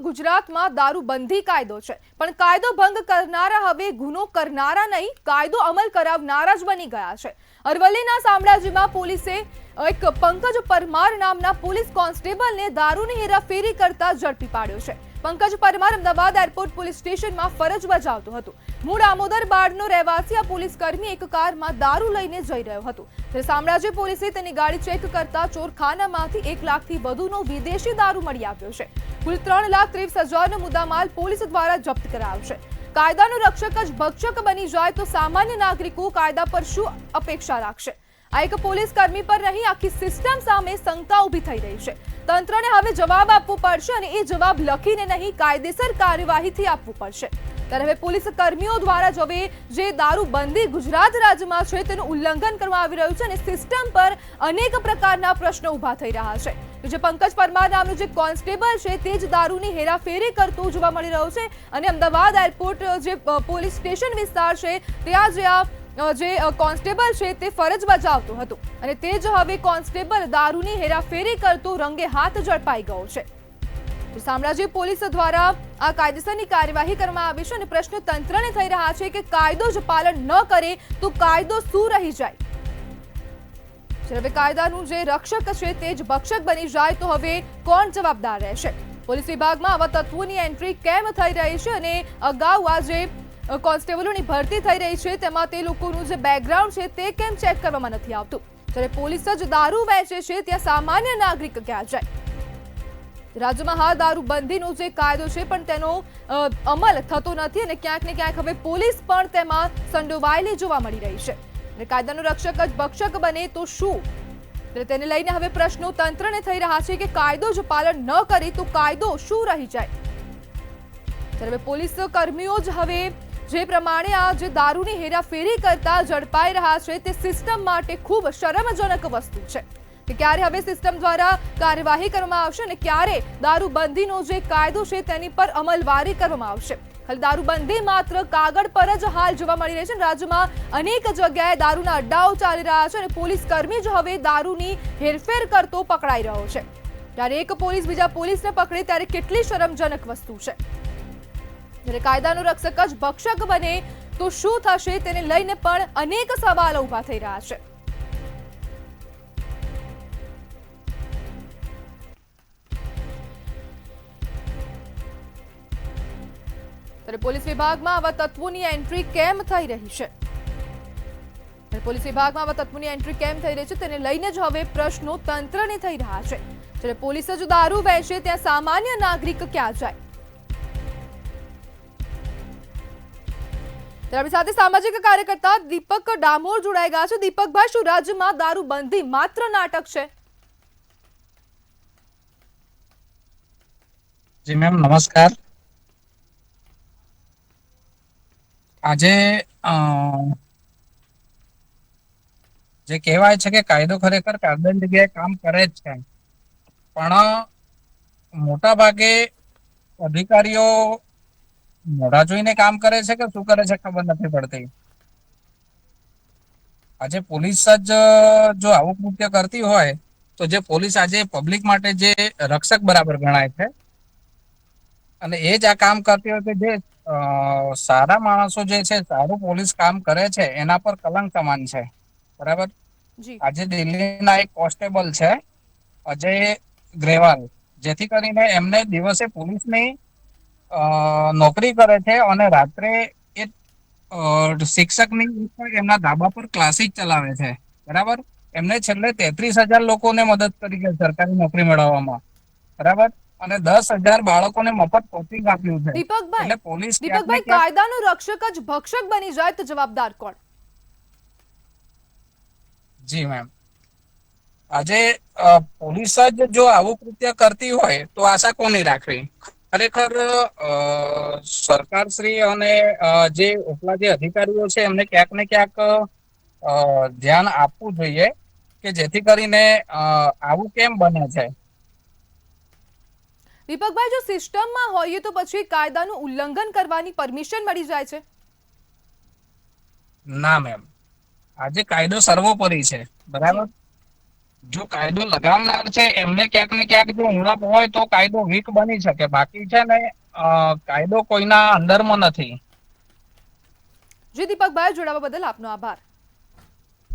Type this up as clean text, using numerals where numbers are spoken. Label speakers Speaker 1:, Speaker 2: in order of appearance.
Speaker 1: ગુજરાતમાં દારૂબંધી કાયદો છે, પણ કાયદો ભંગ કરનારા હવે ગુનો કરનારા નહીં, કાયદો અમલ કરાવનારા જ બની ગયા છે. અરવલ્લીના શામળાજીમાં પોલીસે એક પંકજ પરમાર નામના પોલીસ કોન્સ્ટેબલને દારૂની હેરાફેરી કરતા ઝડપી પાડ્યો છે. પંકજ પરમાર અમદાવાદ એરપોર્ટ પોલીસ સ્ટેશનમાં ફરજ બજાવતો હતો. મૂળ આમોદર બાળનો રહેવાસી આ પોલીસ કર્મી એક કારમાં દારૂ લઈને જઈ રહ્યો હતો. ત્યારે શામળાજી પોલીસે તેની ગાડી ચેક કરતા ચોરખાનામાંથી 1 લાખથી વધુનો વિદેશી દારૂ મળી આવ્યો છે. કુલ 3,30,000નો મુદ્દામાલ પોલીસ દ્વારા જપ્ત કરાયો છે. કાયદાનો રક્ષક જ ભક્ષક બની જાય તો સામાન્ય નાગરિકો કાયદા પર શું અપેક્ષા રાખશે? આ એક પોલીસ કર્મી પર નહીં, આખી સિસ્ટમ સામે શંકા ઊભી થઈ રહી છે. તંત્રને હવે જવાબ આપવો પડશે અને એ જવાબ લખીને નહીં, કાયદેસર કાર્યવાહીથી આપવું પડશે. ત્યારે હવે પોલીસ કર્મીઓ દ્વારા જ હવે જે દારૂબંધી ગુજરાત રાજ્યમાં છે તેનું ઉલ્લંઘન કરવામાં આવી રહ્યું છે અને સિસ્ટમ પર અનેક પ્રકારના પ્રશ્નો ઊભા થઈ રહ્યા છે. જે પંકજ પરમાર નામનો જે કોન્સ્ટેબલ છે તે જ દારૂની હેરાફેરી કરતો જોવા મળી રહ્યો છે અને અમદાવાદ એરપોર્ટ જે પોલીસ સ્ટેશન વિસ્તાર છે ત્યાં જે કોન્સ્ટેબલ છે તે ફરજ બજાવતો હતો અને તે જ હવે કોન્સ્ટેબલ દારૂની હેરાફેરી કરતો રંગે હાથ ઝડપાઈ ગયો છે. શામળાજી પોલીસ દ્વારા આ કાયદેસરની કાર્યવાહી કરવામાં આવી છે અને પ્રશ્ન તંત્રને થઈ રહ્યા છે કે કાયદો જ પાલન ન કરે તો કાયદો શું રહી જાય? હવે કાયદાનું જે રક્ષક છે તે જ ભક્ષક બની જાય તો હવે કોણ જવાબદાર રહેશે? પોલીસ વિભાગમાં આવા તત્વોની એન્ટ્રી કેમ થઈ રહી છે અને અગાઉ આ જે કોન્સ્ટેબલોની ભરતી થઈ રહી છે તેમાં તે લોકોનું જે બેકગ્રાઉન્ડ છે તે કેમ ચેક કરવામાં નથી આવતું? જ્યારે પોલીસ જ દારૂ વેચે છે ત્યાં સામાન્ય નાગરિક ક્યાં જાય? રાજ્યમાં હાલ દારૂબંધીનો જે કાયદો છે પણ તેનો અમલ થતો નથી અને ક્યાંક ને ક્યાંક હવે પોલીસ પણ તેમાં સંડોવાયેલી જોવા મળી રહી છે. અને કાયદાનો રક્ષક જ ભક્ષક બને તો શું? તેને લઈને હવે પ્રશ્નો તંત્રને થઈ રહ્યા છે કે કાયદો જ પાલન ન કરે તો કાયદો શું રહી જાય? ત્યારે હવે પોલીસ કર્મીઓ જ હવે જે પ્રમાણે આ જે દારૂની હેરાફેરી કરતા ઝડપાઈ રહ્યા છે તે સિસ્ટમ માટે ખૂબ શરમજનક વસ્તુ છે કે ક્યારે હવે સિસ્ટમ દ્વારા કાર્યવાહી કરવામાં આવશે અને ક્યારે દારૂબંધીનો જે કાયદો છે તેની પર અમલવારી કરવામાં આવશે. ખાલી દારૂબંધી માત્ર કાગળ પર જ હાલ જોવા મળી રહી છે. રાજ્યમાં અનેક જગ્યાએ દારૂના અડ્ડાઓ ચાલી રહ્યા છે અને પોલીસ કર્મી જ હવે દારૂની હેરફેર કરતો પકડાઈ રહ્યો છે. ત્યારે એક પોલીસ બીજા પોલીસને પકડે ત્યારે કેટલી શરમજનક વસ્તુ છે. જ્યારે કાયદાનો રક્ષક જ ભક્ષક બને તો શું થશે તેને લઈને પણ અનેક સવાલો ઊભા થઈ રહ્યા છે. ત્યારે પોલીસ વિભાગમાં આવા તત્વોની એન્ટ્રી કેમ થઈ રહી છે? પોલીસ વિભાગમાં આવા તત્વોની એન્ટ્રી કેમ થઈ રહી છે તેને લઈને જ હવે પ્રશ્નો તંત્રને થઈ રહ્યા છે. જ્યારે પોલીસ જ દારૂ વેચે ત્યાં સામાન્ય નાગરિક ક્યાં જાય? આપણી સાથે સામાજિક કાર્યકર્તા દીપક ડામોર જોડાઈ ગયા છે. દીપકભાઈ, શું રાજ્યમાં દારૂબંધી માત્ર નાટક છે?
Speaker 2: જી મેમ, નમસ્કાર. આજે જે કહેવાય છે કે કાયદો ખરેખર કાયદાની જગ્યાએ કામ કરે જ છે, પણ મોટા ભાગે અધિકારીઓ મોઢા જોઈને કામ કરે છે કે શું કરે છે ખબર નથી પડતી. આજે પોલીસ જ જો આવું કૃત્ય કરતી હોય તો જે પોલીસ આજે પબ્લિક માટે જે રક્ષક બરાબર ગણાય છે અને એ જ આ કામ કરતી હોય કે જે સારા માણસો જે છે, સારું પોલીસ કામ કરે છે એના પર કલંક સમાન છે. બરાબર. આજે દિલ્હીના એક કોન્સ્ટેબલ છે અજય ગ્રેવાલ, જેથી કરીને એમને દિવસે પોલીસની નોકરી કરે છે અને રાત્રે એ શિક્ષકની એમના ધાબા પર ક્લાસીસ ચલાવે છે. બરાબર. એમને છેલ્લે 33,000 લોકોને મદદ કરી છે સરકારી નોકરી મેળવવામાં. બરાબર. અને 10,000 બાળકોને મફત કોચિંગ આપ્યું છે. એટલે પોલીસ
Speaker 1: કાયદાનો રક્ષક જ ભક્ષક બની જાય તો જવાબદાર કોણ?
Speaker 2: જી મેમ, આજે પોલીસ જ જો આવું કૃત્ય કરતી હોય તો આશા કોની રાખવી? ખરેખર સરકારશ્રી અને જે ઉપલા જે અધિકારીઓ છે એમને ક્યાંક ને ક્યાંક ધ્યાન આપવું જોઈએ કે જેથી કરીને આવું કેમ બને છે.
Speaker 1: દીપકભાઈ, જો સિસ્ટમમાં હોઈએ તો પછી કાયદાનું ઉલ્લંઘન કરવાની પરમિશન મળી જાય છે?
Speaker 2: ના મેમ, આજે કાયદો સર્વોપરી છે. બરાબર. જો કાયદો લગાવનાર છે એમને ક્યાંક ને ક્યાંક જો ઉણપ હોય તો કાયદો વીક બની શકે, બાકી છે ને કાયદો કોઈના અંડરમાં નથી.
Speaker 1: જી દીપકભાઈ, જોડાવા બદલ આપનો આભાર.